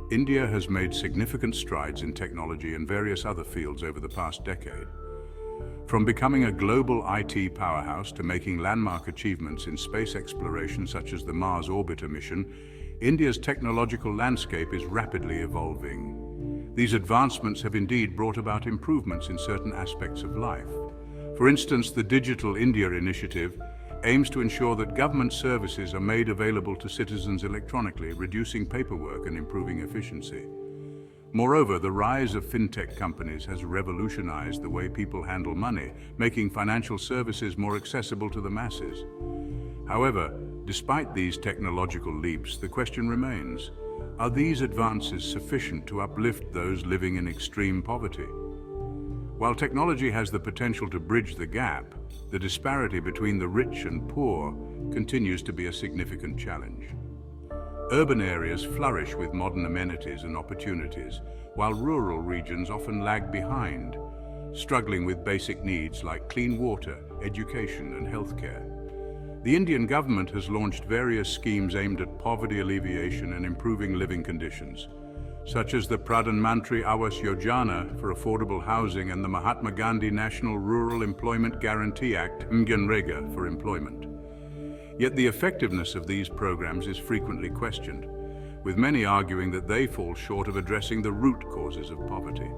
India has made significant strides in technology and various other fields over the past decade. From becoming a global IT powerhouse to making landmark achievements in space exploration such as the Mars orbiter mission, India's technological landscape is rapidly evolving. These advancements have indeed brought about improvements in certain aspects of life. For instance, the Digital India initiative aims to ensure that government services are made available to citizens electronically, reducing paperwork and improving efficiency. Moreover, the rise of fintech companies has revolutionized the way people handle money, making financial services more accessible to the masses. However, despite these technological leaps, the question remains, are these advances sufficient to uplift those living in extreme poverty? While technology has the potential to bridge the gap, the disparity between the rich and poor continues to be a significant challenge. Urban areas flourish with modern amenities and opportunities, while rural regions often lag behind, struggling with basic needs like clean water, education, and healthcare. The Indian government has launched various schemes aimed at poverty alleviation and improving living conditions, such as the Pradhan Mantri Awas Yojana for affordable housing and the Mahatma Gandhi National Rural Employment Guarantee Act (MGNREGA) for employment. Yet the effectiveness of these programs is frequently questioned, with many arguing that they fall short of addressing the root causes of poverty.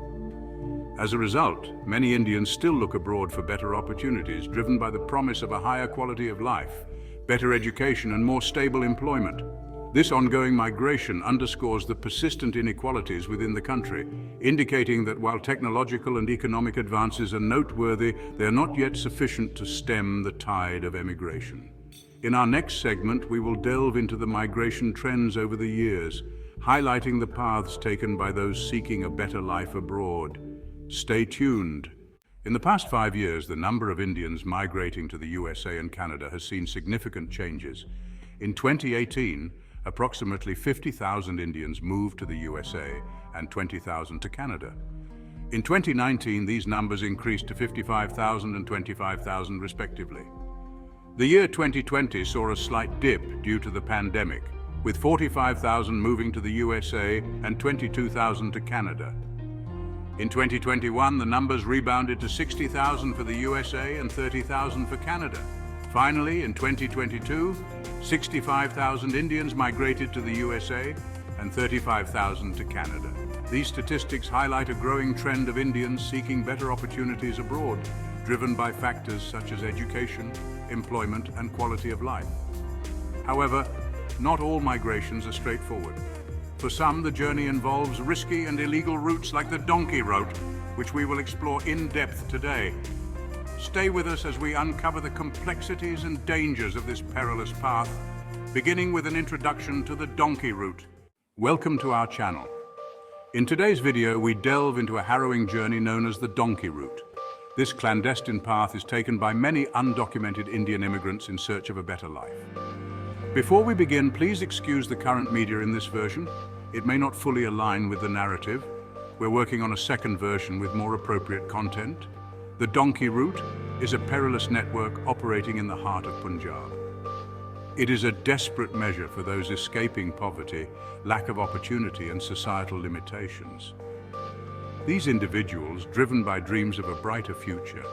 As a result, many Indians still look abroad for better opportunities, driven by the promise of a higher quality of life, better education, and more stable employment. This ongoing migration underscores the persistent inequalities within the country, indicating that while technological and economic advances are noteworthy, they are not yet sufficient to stem the tide of emigration. In our next segment, we will delve into the migration trends over the years, highlighting the paths taken by those seeking a better life abroad. Stay tuned. In the past 5 years, the number of Indians migrating to the USA and Canada has seen significant changes. In 2018, approximately 50,000 Indians moved to the USA and 20,000 to Canada. In 2019, these numbers increased to 55,000 and 25,000 respectively. The year 2020 saw a slight dip due to the pandemic, with 45,000 moving to the USA and 22,000 to Canada. In 2021, the numbers rebounded to 60,000 for the USA and 30,000 for Canada. Finally, in 2022, 65,000 Indians migrated to the USA and 35,000 to Canada. These statistics highlight a growing trend of Indians seeking better opportunities abroad, driven by factors such as education, employment, and quality of life. However, not all migrations are straightforward. For some, the journey involves risky and illegal routes like the donkey route, which we will explore in depth today. Stay with us as we uncover the complexities and dangers of this perilous path, beginning with an introduction to the donkey route. Welcome to our channel. In today's video, we delve into a harrowing journey known as the donkey route. This clandestine path is taken by many undocumented Indian immigrants in search of a better life. Before we begin, please excuse the current media in this version. It may not fully align with the narrative. We're working on a second version with more appropriate content. The donkey route is a perilous network operating in the heart of Punjab. It is a desperate measure for those escaping poverty, lack of opportunity, and societal limitations. These individuals, driven by dreams of a brighter future,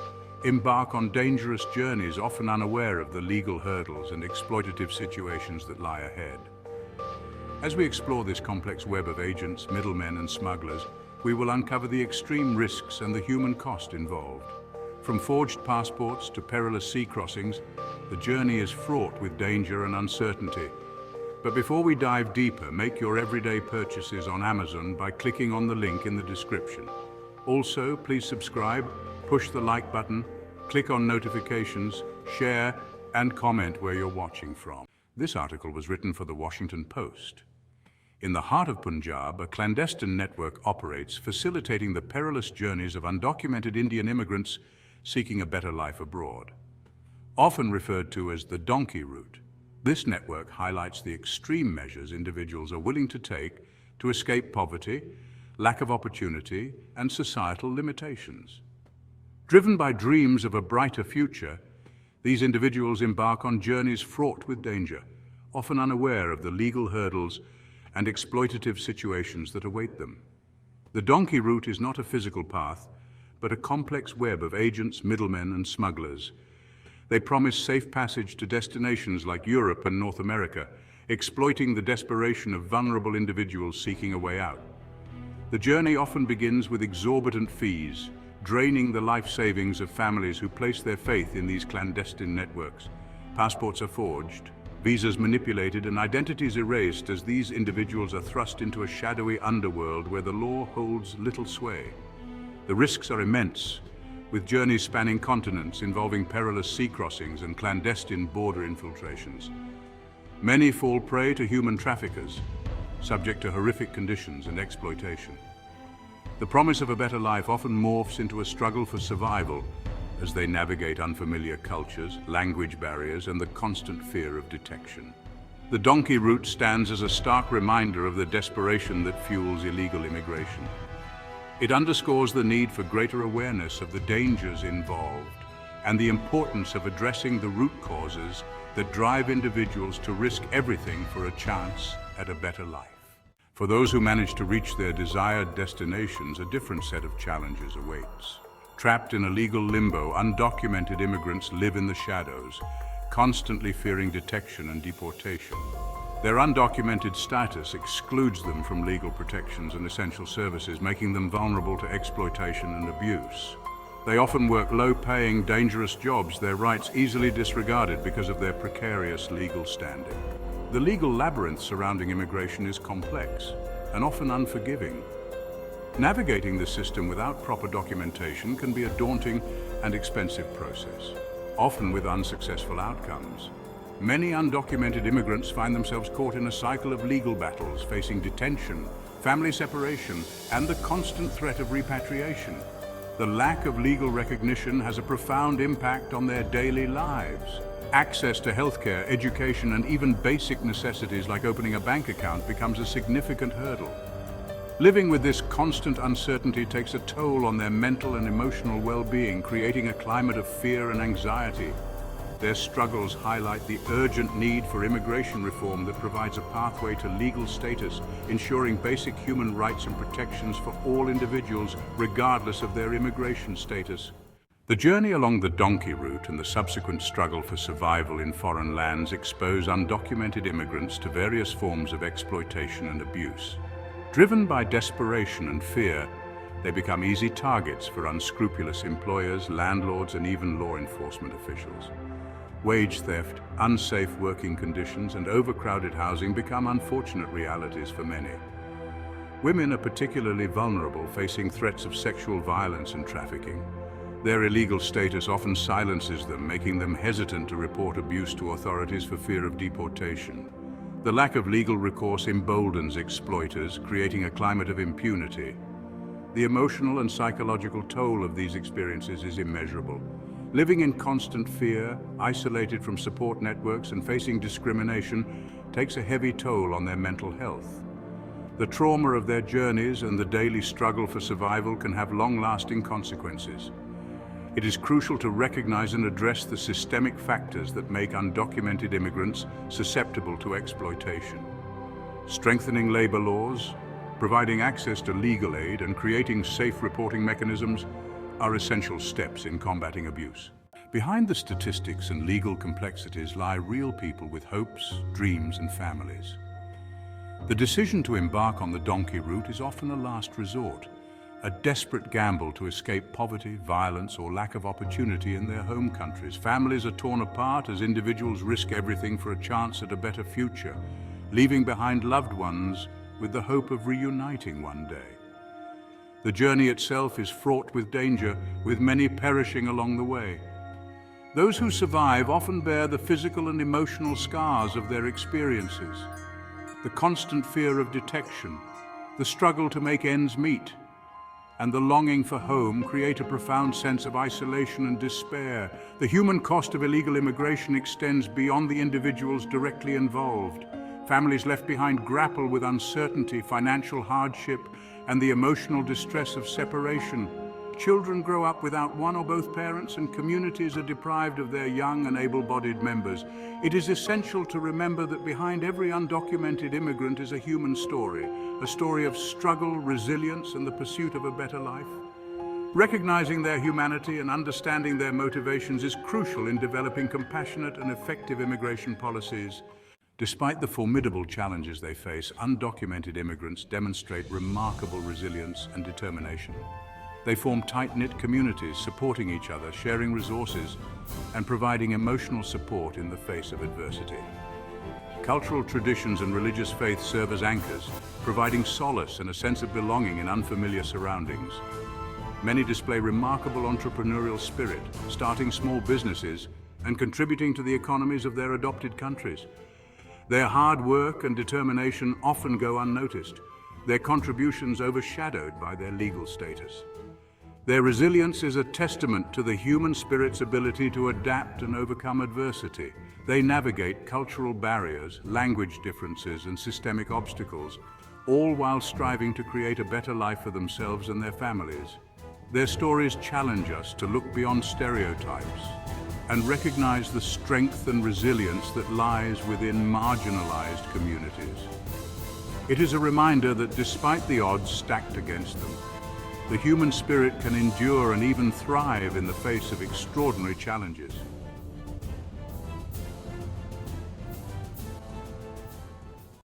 embark on dangerous journeys, often unaware of the legal hurdles and exploitative situations that lie ahead. As we explore this complex web of agents, middlemen, and smugglers, we will uncover the extreme risks and the human cost involved. From forged passports to perilous sea crossings, the journey is fraught with danger and uncertainty. But before we dive deeper, make your everyday purchases on Amazon by clicking on the link in the description. Also, please subscribe, push the like button, click on notifications, share, and comment where you're watching from. This article was written for the Washington Post. In the heart of Punjab, a clandestine network operates, facilitating the perilous journeys of undocumented Indian immigrants seeking a better life abroad. Often referred to as the donkey route, this network highlights the extreme measures individuals are willing to take to escape poverty, lack of opportunity, and societal limitations. Driven by dreams of a brighter future, these individuals embark on journeys fraught with danger, often unaware of the legal hurdles and exploitative situations that await them. The donkey route is not a physical path, but a complex web of agents, middlemen, and smugglers. They promise safe passage to destinations like Europe and North America, exploiting the desperation of vulnerable individuals seeking a way out. The journey often begins with exorbitant fees, draining the life savings of families who place their faith in these clandestine networks. Passports are forged, visas manipulated, and identities erased as these individuals are thrust into a shadowy underworld where the law holds little sway. The risks are immense, with journeys spanning continents involving perilous sea crossings and clandestine border infiltrations. Many fall prey to human traffickers, subject to horrific conditions and exploitation. The promise of a better life often morphs into a struggle for survival as they navigate unfamiliar cultures, language barriers, and the constant fear of detection. The donkey route stands as a stark reminder of the desperation that fuels illegal immigration. It underscores the need for greater awareness of the dangers involved and the importance of addressing the root causes that drive individuals to risk everything for a chance at a better life. For those who manage to reach their desired destinations, a different set of challenges awaits. Trapped in a legal limbo, undocumented immigrants live in the shadows, constantly fearing detection and deportation. Their undocumented status excludes them from legal protections and essential services, making them vulnerable to exploitation and abuse. They often work low-paying, dangerous jobs, their rights easily disregarded because of their precarious legal standing. The legal labyrinth surrounding immigration is complex and often unforgiving. Navigating the system without proper documentation can be a daunting and expensive process, often with unsuccessful outcomes. Many undocumented immigrants find themselves caught in a cycle of legal battles, facing detention, family separation, and the constant threat of repatriation. The lack of legal recognition has a profound impact on their daily lives. Access to healthcare, education, and even basic necessities like opening a bank account becomes a significant hurdle. Living with this constant uncertainty takes a toll on their mental and emotional well-being, creating a climate of fear and anxiety. Their struggles highlight the urgent need for immigration reform that provides a pathway to legal status, ensuring basic human rights and protections for all individuals, regardless of their immigration status. The journey along the donkey route and the subsequent struggle for survival in foreign lands expose undocumented immigrants to various forms of exploitation and abuse. Driven by desperation and fear, they become easy targets for unscrupulous employers, landlords, and even law enforcement officials. Wage theft, unsafe working conditions, and overcrowded housing become unfortunate realities for many. Women are particularly vulnerable, facing threats of sexual violence and trafficking. Their illegal status often silences them, making them hesitant to report abuse to authorities for fear of deportation. The lack of legal recourse emboldens exploiters, creating a climate of impunity. The emotional and psychological toll of these experiences is immeasurable. Living in constant fear, isolated from support networks, and facing discrimination takes a heavy toll on their mental health. The trauma of their journeys and the daily struggle for survival can have long-lasting consequences. It is crucial to recognize and address the systemic factors that make undocumented immigrants susceptible to exploitation. Strengthening labor laws, providing access to legal aid, and creating safe reporting mechanisms are essential steps in combating abuse. Behind the statistics and legal complexities lie real people with hopes, dreams, and families. The decision to embark on the donkey route is often a last resort, a desperate gamble to escape poverty, violence, or lack of opportunity in their home countries. Families are torn apart as individuals risk everything for a chance at a better future, leaving behind loved ones with the hope of reuniting one day. The journey itself is fraught with danger, with many perishing along the way. Those who survive often bear the physical and emotional scars of their experiences. The constant fear of detection, the struggle to make ends meet, and the longing for home create a profound sense of isolation and despair. The human cost of illegal immigration extends beyond the individuals directly involved. Families left behind grapple with uncertainty, financial hardship, and the emotional distress of separation. Children grow up without one or both parents, and communities are deprived of their young and able-bodied members. It is essential to remember that behind every undocumented immigrant is a human story, a story of struggle, resilience, and the pursuit of a better life. Recognizing their humanity and understanding their motivations is crucial in developing compassionate and effective immigration policies. Despite the formidable challenges they face, undocumented immigrants demonstrate remarkable resilience and determination. They form tight-knit communities, supporting each other, sharing resources, and providing emotional support in the face of adversity. Cultural traditions and religious faith serve as anchors, providing solace and a sense of belonging in unfamiliar surroundings. Many display remarkable entrepreneurial spirit, starting small businesses and contributing to the economies of their adopted countries. Their hard work and determination often go unnoticed, their contributions overshadowed by their legal status. Their resilience is a testament to the human spirit's ability to adapt and overcome adversity. They navigate cultural barriers, language differences, and systemic obstacles, all while striving to create a better life for themselves and their families. Their stories challenge us to look beyond stereotypes and recognize the strength and resilience that lies within marginalized communities. It is a reminder that despite the odds stacked against them, the human spirit can endure and even thrive in the face of extraordinary challenges.